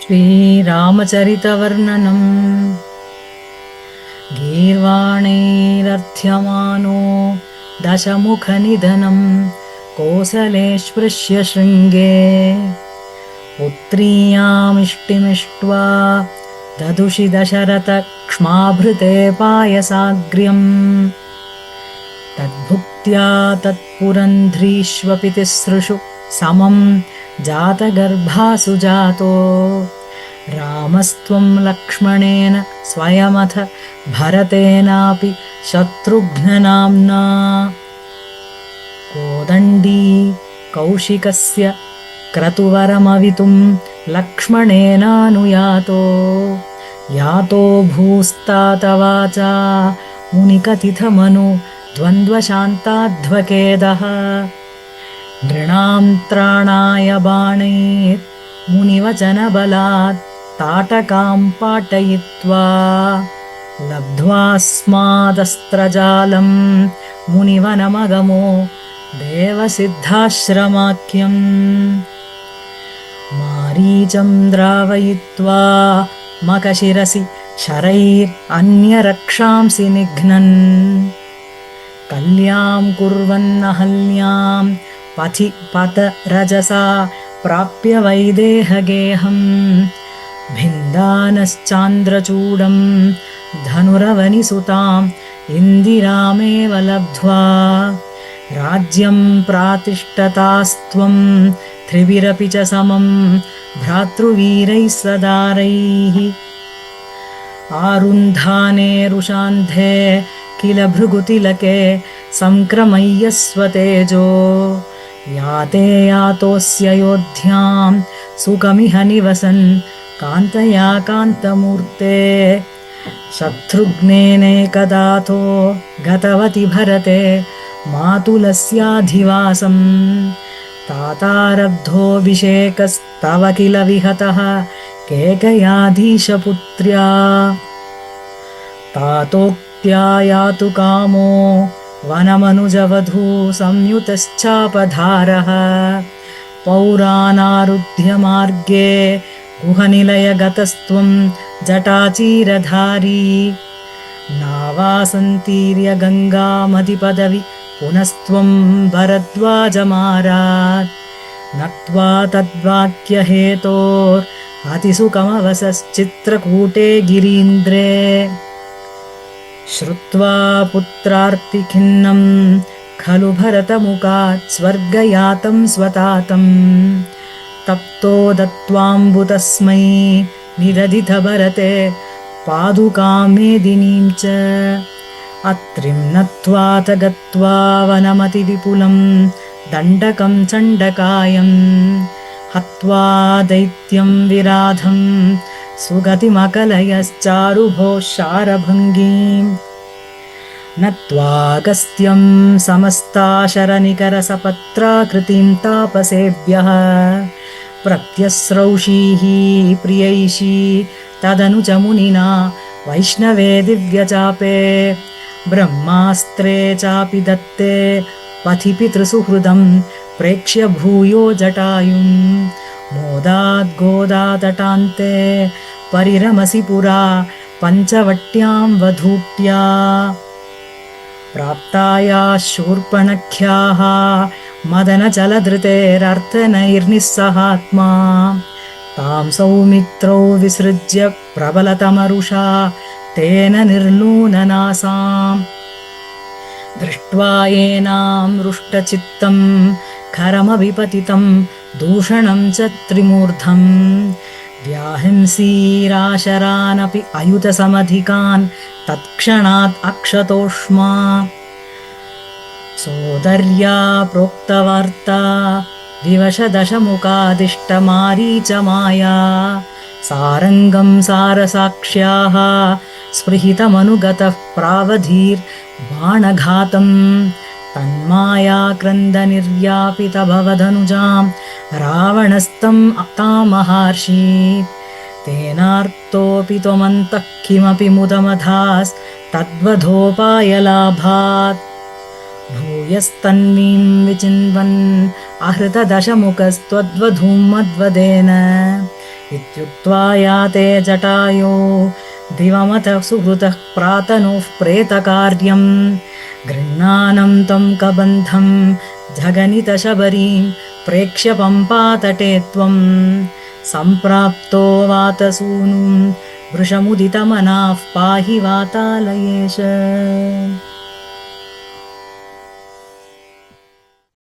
श्रीरामचरितवर्णनम् गीर्वाणैरर्थ्यमानो दशमुखनिधनं कोसले स्पृश्य शृङ्गे पुत्र्यामिष्टिमिष्ट्वा ददुषि दशरथक क्ष्माभृते पायसाग्र्यम् तद्भुक्त्या तत्पुरन्ध्रीष्वपि तिसृषु समं जातगर्भासु जातो रामस्त्वं लक्ष्मणेन स्वयमथ भरतेनापि शत्रुघ्ननाम्ना कोदण्डी कौशिकस्य क्रतुवरमवितुं लक्ष्मणेनानुयातो यातो भूस्तातवाचा मुनिकथितमनु द्वन्द्वशान्ताध्वकेदः नृणां त्राणाय बाणैर् मुनिवचनबलात् ताटकां पाटयित्वा लब्ध्वास्मादस्त्रजालं मुनिवनमगमो देवसिद्धाश्रमाख्यम् मारीचं द्रावयित्वा मकशिरसि शरैरन्यरक्षांसि निघ्नन् कल्यां कुर्वन्नहल्यां पथि पदरजसा प्राप्य वैदेहगेहं भिन्दानश्चान्द्रचूडं धनुरवनिसुताम् इन्दिरामेव लब्ध्वा राज्यं प्रातिष्ठतास्त्वं त्रिभिरपि च समं भ्रातृवीरैः सदारैः आरुन्धानेरुषान्धे किल भृगुतिलके संक्रमय्यस्वतेजो याते यातोऽस्ययोध्यां सुखमिह निवसन् कान्तया कान्तमूर्ते शत्रुघ्नेनेकदातो गतवति भरते मातुलस्याधिवासम् तातारब्धोऽभिषेकस्तव किल विहतः केकयाधीशपुत्र्या तातोक्त्या यातु कामो वनमनुजवधू संयुतश्चापधारः पौरानारुध्य मार्गे गुहनिलयगतस्त्वं जटाचीरधारी नावासन्तीर्य गङ्गामधिपदवि पुनस्त्वं भरद्वाजमारात् नक्त्वा तद्वाक्यहेतोरतिसुखमवसश्चित्रकूटे गिरीन्द्रे श्रुत्वा पुत्रार्तिखिन्नं खलु भरतमुखात् स्वर्गयातं स्वतातं तप्तो दत्त्वाम्बुतस्मै निदधित भरते पादुकां मेदिनीं च अत्रिं नत्वाथ गत्वा वनमतिविपुलं दण्डकं चण्डकायं हत्वा दैत्यं विराधं सुगतिमकलयश्चारुभोः शारभङ्गीम् नत्वागस्त्यं समस्ताशरनिकरसपत्राकृतिं तापसेभ्यः प्रत्यस्रौषीः प्रियैषी तदनु च मुनिना वैष्णवे दिव्यचापे ब्रह्मास्त्रे चापि दत्ते पथि पितृसुहृदं प्रेक्ष्य भूयो जटायुं मोदाद्गोदातटान्ते परिरमसि पुरा पञ्चवट्यां वधूट्या प्राप्ताया शूर्पणख्याः मदनचलधृतेरर्थनैर्निस्सहात्मा तां सौमित्रौ विसृज्य प्रबलतमरुषा तेन निर्लूननासाम् दृष्ट्वा येनां रुष्टचित्तं खरमभिपतितं दूषणं च त्रिमूर्धं व्याहिंसीराशरानपि अयुतसमधिकान् तत्क्षणात् अक्षतोष्मा सोदर्या प्रोक्तवार्ता विवशदशमुखादिष्टमारीचमाया सारङ्गं सारसाक्ष्याः स्पृहितमनुगतः प्रावधीर्बाणघातं तन्मायाक्रन्दनिर्व्यापितभवधनुजां रावणस्तं तामहर्षीत् तेनार्तोऽपि त्वमन्तः किमपि मुदमधास्तद्वधोपायलाभात् भूयस्तन्वीं विचिन्वन् आहृतदशमुखस्त्वद्वधूं मद्वदेन इत्युक्त्वा याते जटायो दिवमथ सुहृतः प्रातनुः प्रेतकार्यम् गृह्णानं तं कबन्धं जगनितशबरीं प्रेक्ष्य पम्पातटे त्वं सम्प्राप्तो वातसूनुं वृषमुदितमनाः पाहि वातालयेश।